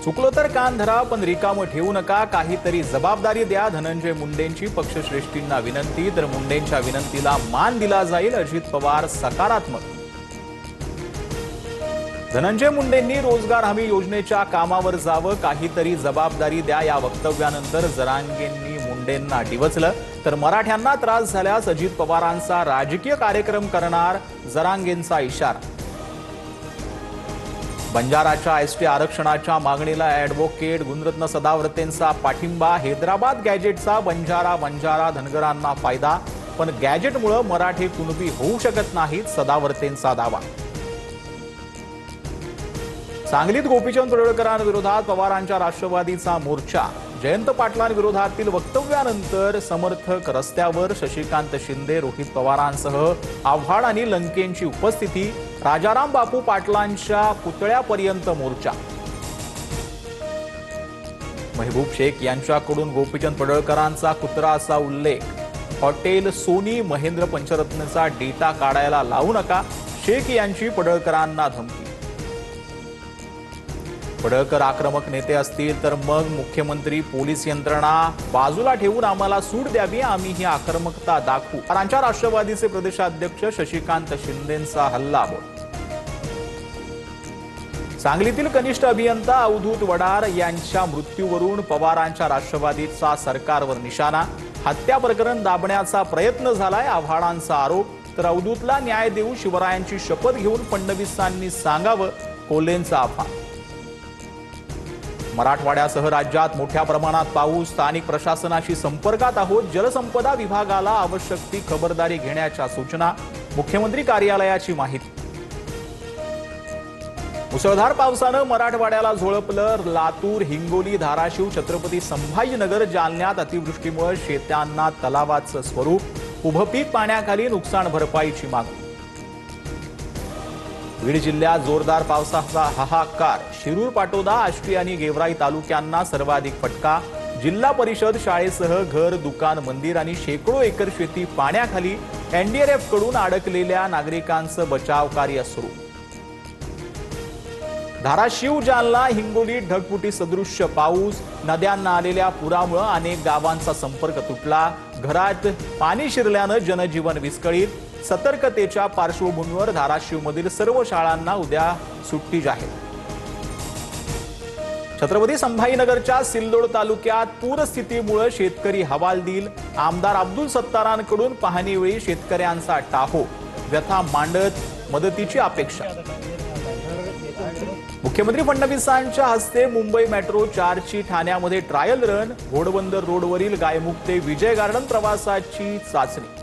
चुकलो तर कान धरा, पण रिकामं ठेवू नका, काहीतरी जबाबदारी द्या. धनंजय मुंडेंची पक्षश्रेष्ठींना विनंती. तर मुंडेंच्या विनंतीला मान दिला जाईल, अजित पवार सकारात्मक. धनंजय मुंडेंनी रोजगार हमी योजनेच्या कामावर जावं, काहीतरी जबाबदारी द्या. या वक्तव्यानंतर जरांगेंनी मुंडेंना डिवचलं. तर मराठ्यांना त्रास झाल्यास अजित पवारांचा राजकीय कार्यक्रम करणार, जरांगेंचा इशारा. बंजाराच्या एसटी आरक्षणाच्या मागणीला ॲडव्होकेट गुणरत्न सदावर्तेंचा पाठिंबा. हैदराबाद गॅजेटचा बंजारा धनगरांना फायदा, पण गॅजेटमुळे मराठी कुणबी होऊ शकत नाहीत, सदावर्तेंचा दावा. सांगलीत गोपीचंद पडळकरांविरोधात पवारांच्या राष्ट्रवादीचा मोर्चा. जयंत पाटलांविरोधातील वक्तव्यानंतर समर्थक रस्त्यावर. शशिकांत शिंदे, रोहित पवारांसह आव्हाड आणि लंकेंची उपस्थिती. राजाराम बापू पाटलांच्या पुतळ्यापर्यंत मोर्चा. महबूब शेख यांच्याकडून गोपीचंद पडळकरांचा कुत्रा असा उल्लेख. हॉटेल सोनी महेंद्र पंचरत्नचा डेटा काढायला लावू नका, शेख यांची पडळकरांना धमकी. पडळकर आक्रमक नेते असतील तर मग मुख्यमंत्री पोलीस यंत्रणा बाजूला ठेवून आम्हाला सूट द्यावी, आम्ही ही आक्रमकता दाखवू. पवारांच्या राष्ट्रवादीचे प्रदेशाध्यक्ष शशिकांत शिंदेंचा हल्लाबोल. सांगलीतील कनिष्ठ अभियंता अवधूत वडार यांच्या मृत्यूवरून पवारांच्या राष्ट्रवादीचा सरकारवर निशाणा. हत्या प्रकरण दाबण्याचा प्रयत्न झालाय, आव्हाडांचा आरोप. तर अवधूतला न्याय देऊ शिवरायांची शपथ घेऊन फडणवीसांनी सांगावं, कोल्हेंचा आव्हान. मराठवाड्यासह राज्यात मोठ्या प्रमाणात पाऊस. स्थानिक प्रशासनाशी संपर्कात आहोत. जलसंपदा विभागाला आवश्यक ती खबरदारी घेण्याच्या सूचना. मुख्यमंत्री कार्यालयाची माहिती. मुसळधार पावसानं मराठवाड्याला झोळपलं. लातूर, हिंगोली, धाराशिव, छत्रपती संभाजीनगर, जालन्यात अतिवृष्टीमुळे शेतांना तलावाचं स्वरूप. उभं पीक पाण्याखाली, नुकसान भरपाईची मागणी. बीड जिल्ह्यात जोरदार पावसाचा हाहाकार. शिरूर, पाटोदा, आष्टी आणि गेवराई तालुक्यांना सर्वाधिक फटका. जिल्हा परिषद शाळेसह घर, दुकान, मंदिर आणि शेकडो एकर शेती पाण्याखाली. एनडीआरएफ कडून अडकलेल्या नागरिकांचं बचाव कार्य सुरू. धाराशिव, जालना, हिंगोलीत ढगफुटी सदृश्य पाऊस. नद्यांना आलेल्या पुरामुळे अनेक गावांचा संपर्क तुटला. घरात पाणी शिरल्यानं जनजीवन विस्कळीत. सतर्कतेच्या पार्श्वभूमीवर धाराशिवमधील सर्व शाळांना उद्या सुट्टी जाहीर. छत्रपती संभाजीनगरच्या सिल्लोड तालुक्यात पूरस्थितीमुळे शेतकरी हवालदिल. आमदार अब्दुल सत्तारांकडून पाहणीवेळी शेतकऱ्यांचा टाहो. व्यथा मांडत मदतीची अपेक्षा. मुख्यमंत्री फडणवीसांच्या हस्ते मुंबई मेट्रो 4ची ठाण्यामध्ये ट्रायल रन. घोडबंदर रोडवरील गायमुख ते विजय गार्डन प्रवासाची चाचणी.